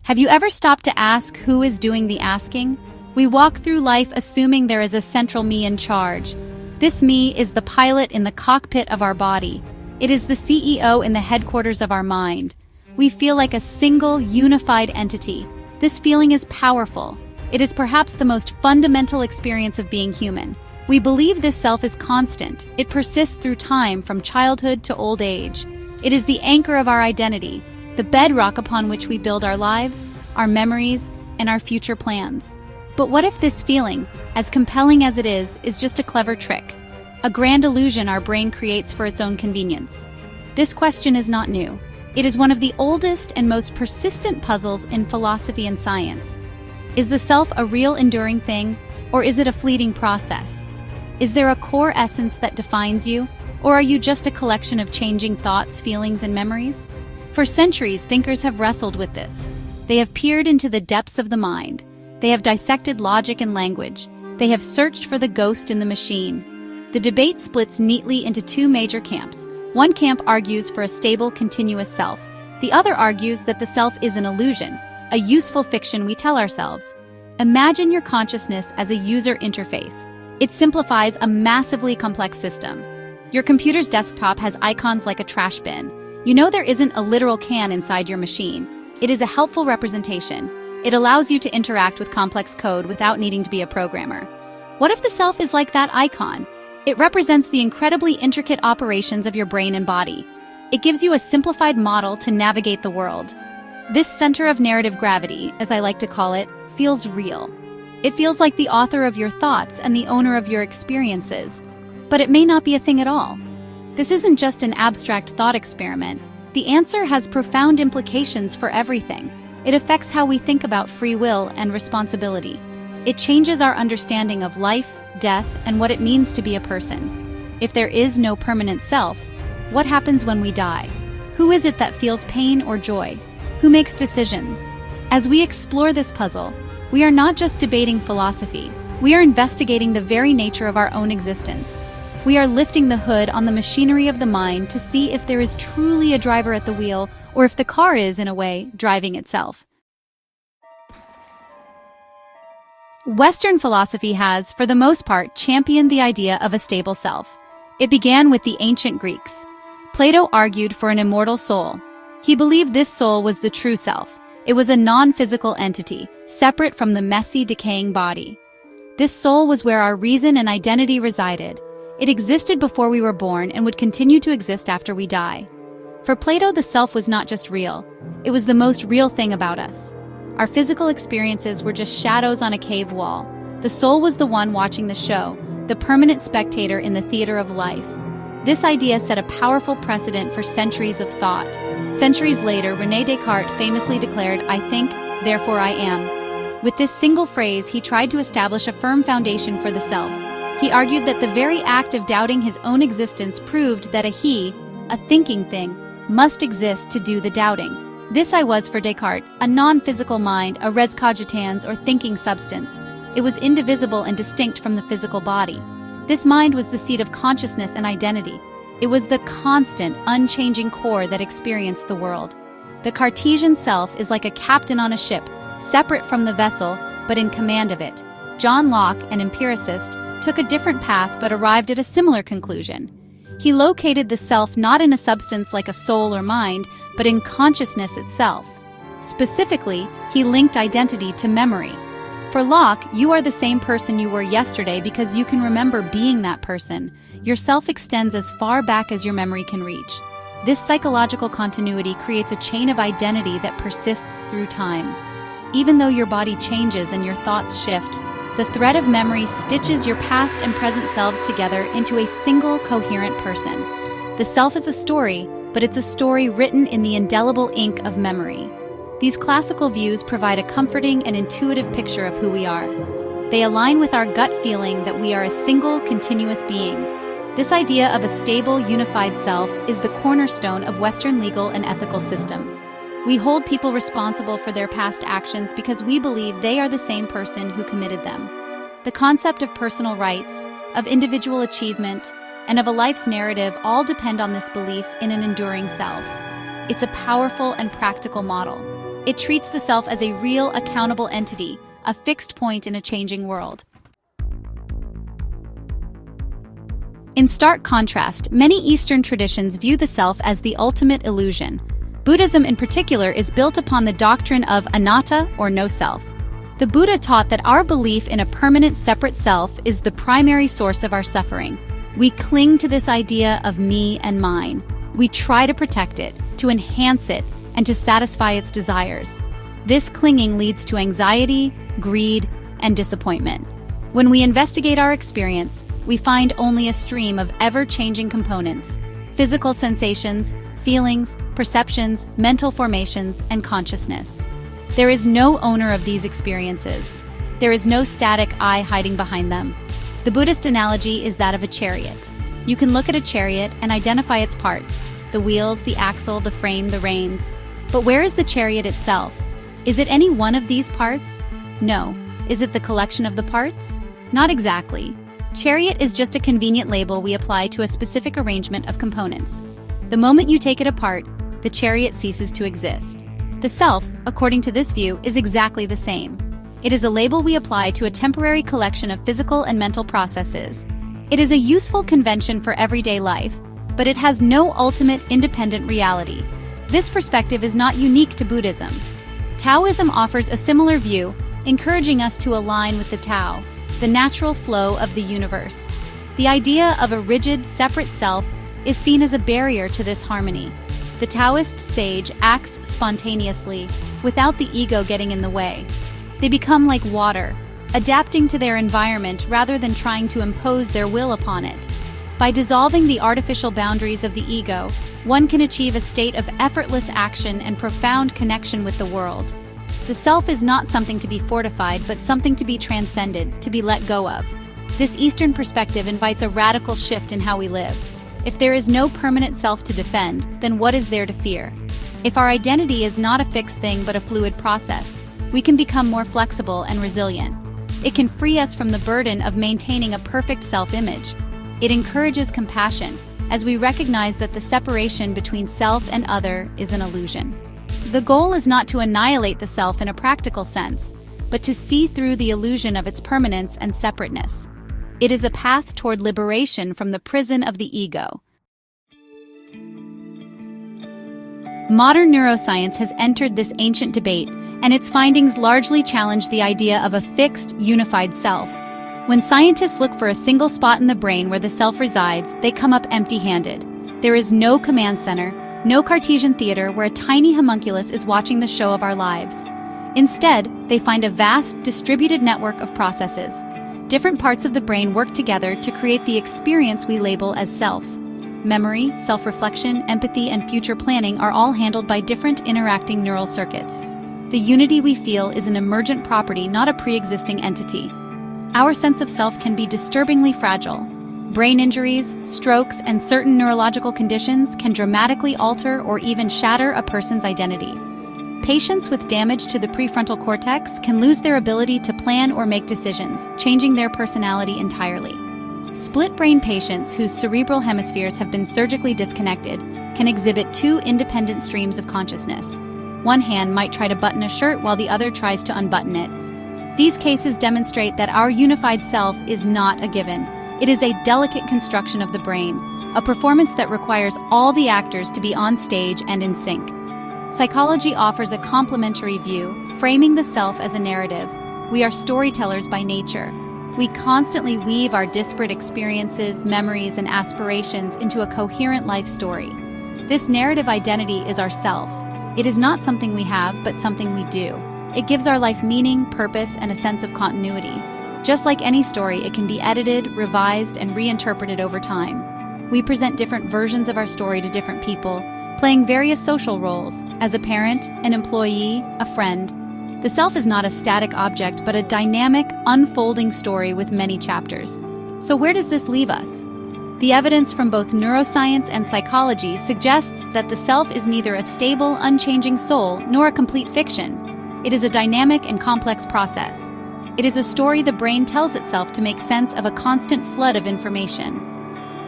Have you ever stopped to ask who is doing the asking? We walk through life assuming there is a central me in charge. This me is the pilot in the cockpit of our body. It is the CEO in the headquarters of our mind. We feel like a single, unified entity. This feeling is powerful. It is perhaps the most fundamental experience of being human. We believe this self is constant. It persists through time, from childhood to old age. It is the anchor of our identity, the bedrock upon which we build our lives, our memories, and our future plans. But what if this feeling, as compelling as it is just a clever trick, a grand illusion our brain creates for its own convenience? This question is not new. It is one of the oldest and most persistent puzzles in philosophy and science. Is the self a real enduring thing, or is it a fleeting process? Is there a core essence that defines you, or are you just a collection of changing thoughts, feelings, and memories? For centuries, thinkers have wrestled with this. They have peered into the depths of the mind. They have dissected logic and language. They have searched for the ghost in the machine. The debate splits neatly into two major camps. One camp argues for a stable, continuous self. The other argues that the self is an illusion, a useful fiction we tell ourselves. Imagine your consciousness as a user interface. It simplifies a massively complex system. Your computer's desktop has icons like a trash bin. You know there isn't a literal can inside your machine. It is a helpful representation. It allows you to interact with complex code without needing to be a programmer. What if the self is like that icon? It represents the incredibly intricate operations of your brain and body. It gives you a simplified model to navigate the world. This center of narrative gravity, as I like to call it, feels real. It feels like the author of your thoughts and the owner of your experiences. But it may not be a thing at all. This isn't just an abstract thought experiment. The answer has profound implications for everything. It affects how we think about free will and responsibility. It changes our understanding of life, death, and what it means to be a person. If there is no permanent self, what happens when we die? Who is it that feels pain or joy? Who makes decisions? As we explore this puzzle, we are not just debating philosophy. We are investigating the very nature of our own existence. We are lifting the hood on the machinery of the mind to see if there is truly a driver at the wheel, or if the car is, in a way, driving itself. Western philosophy has, for the most part, championed the idea of a stable self. It began with the ancient Greeks. Plato argued for an immortal soul. He believed this soul was the true self. It was a non-physical entity, separate from the messy, decaying body. This soul was where our reason and identity resided. It existed before we were born and would continue to exist after we die. For Plato, the self was not just real. It was the most real thing about us. Our physical experiences were just shadows on a cave wall. The soul was the one watching the show, the permanent spectator in the theater of life. This idea set a powerful precedent for centuries of thought. Centuries later, René Descartes famously declared, "I think, therefore I am." With this single phrase, he tried to establish a firm foundation for the self. He argued that the very act of doubting his own existence proved that a he, a thinking thing, must exist to do the doubting. This I was for Descartes, a non-physical mind, a res cogitans or thinking substance. It was indivisible and distinct from the physical body. This mind was the seat of consciousness and identity. It was the constant, unchanging core that experienced the world. The Cartesian self is like a captain on a ship, separate from the vessel, but in command of it. John Locke, an empiricist, took a different path but arrived at a similar conclusion. He located the self not in a substance like a soul or mind, but in consciousness itself. Specifically, he linked identity to memory. For Locke, you are the same person you were yesterday because you can remember being that person. Your self extends as far back as your memory can reach. This psychological continuity creates a chain of identity that persists through time. Even though your body changes and your thoughts shift, the thread of memory stitches your past and present selves together into a single coherent person. The self is a story, but it's a story written in the indelible ink of memory. These classical views provide a comforting and intuitive picture of who we are. They align with our gut feeling that we are a single, continuous being. This idea of a stable, unified self is the cornerstone of Western legal and ethical systems. We hold people responsible for their past actions because we believe they are the same person who committed them. The concept of personal rights, of individual achievement, and of a life's narrative all depend on this belief in an enduring self. It's a powerful and practical model. It treats the self as a real, accountable entity, a fixed point in a changing world. In stark contrast, many Eastern traditions view the self as the ultimate illusion. Buddhism in particular is built upon the doctrine of anatta, or no self. The Buddha taught that our belief in a permanent separate self is the primary source of our suffering. We cling to this idea of me and mine. We try to protect it, to enhance it, and to satisfy its desires. This clinging leads to anxiety, greed, and disappointment. When we investigate our experience, we find only a stream of ever-changing components: physical sensations, feelings, perceptions, mental formations, and consciousness. There is no owner of these experiences. There is no static I hiding behind them. The Buddhist analogy is that of a chariot. You can look at a chariot and identify its parts: the wheels, the axle, the frame, the reins. But where is the chariot itself? Is it any one of these parts? No. Is it the collection of the parts? Not exactly. Chariot is just a convenient label we apply to a specific arrangement of components. The moment you take it apart, the chariot ceases to exist. The self, according to this view, is exactly the same. It is a label we apply to a temporary collection of physical and mental processes. It is a useful convention for everyday life, but it has no ultimate independent reality. This perspective is not unique to Buddhism. Taoism offers a similar view, encouraging us to align with the Tao, the natural flow of the universe. The idea of a rigid, separate self is seen as a barrier to this harmony. The Taoist sage acts spontaneously, without the ego getting in the way. They become like water, adapting to their environment rather than trying to impose their will upon it. By dissolving the artificial boundaries of the ego, one can achieve a state of effortless action and profound connection with the world. The self is not something to be fortified, but something to be transcended, to be let go of. This Eastern perspective invites a radical shift in how we live. If there is no permanent self to defend, then what is there to fear? If our identity is not a fixed thing but a fluid process, we can become more flexible and resilient. It can free us from the burden of maintaining a perfect self-image. It encourages compassion, as we recognize that the separation between self and other is an illusion. The goal is not to annihilate the self in a practical sense, but to see through the illusion of its permanence and separateness. It is a path toward liberation from the prison of the ego. Modern neuroscience has entered this ancient debate, and its findings largely challenge the idea of a fixed, unified self. When scientists look for a single spot in the brain where the self resides, they come up empty-handed. There is no command center, no Cartesian theater where a tiny homunculus is watching the show of our lives. Instead, they find a vast, distributed network of processes. Different parts of the brain work together to create the experience we label as self. Memory, self-reflection, empathy, and future planning are all handled by different interacting neural circuits. The unity we feel is an emergent property, not a pre-existing entity. Our sense of self can be disturbingly fragile. Brain injuries, strokes, and certain neurological conditions can dramatically alter or even shatter a person's identity. Patients with damage to the prefrontal cortex can lose their ability to plan or make decisions, changing their personality entirely. Split-brain patients whose cerebral hemispheres have been surgically disconnected can exhibit two independent streams of consciousness. One hand might try to button a shirt while the other tries to unbutton it. These cases demonstrate that our unified self is not a given. It is a delicate construction of the brain, a performance that requires all the actors to be on stage and in sync. Psychology offers a complementary view, framing the self as a narrative. We are storytellers by nature. We constantly weave our disparate experiences, memories, and aspirations into a coherent life story. This narrative identity is our self. It is not something we have, but something we do. It gives our life meaning, purpose, and a sense of continuity. Just like any story, it can be edited, revised, and reinterpreted over time. We present different versions of our story to different people, playing various social roles, as a parent, an employee, a friend. The self is not a static object, but a dynamic, unfolding story with many chapters. So where does this leave us? The evidence from both neuroscience and psychology suggests that the self is neither a stable, unchanging soul nor a complete fiction. It is a dynamic and complex process. It is a story the brain tells itself to make sense of a constant flood of information.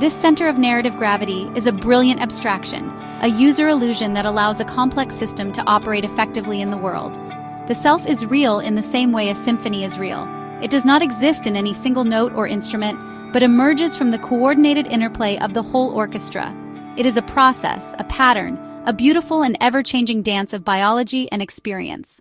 This center of narrative gravity is a brilliant abstraction, a user illusion that allows a complex system to operate effectively in the world. The self is real in the same way a symphony is real. It does not exist in any single note or instrument, but emerges from the coordinated interplay of the whole orchestra. It is a process, a pattern, a beautiful and ever-changing dance of biology and experience.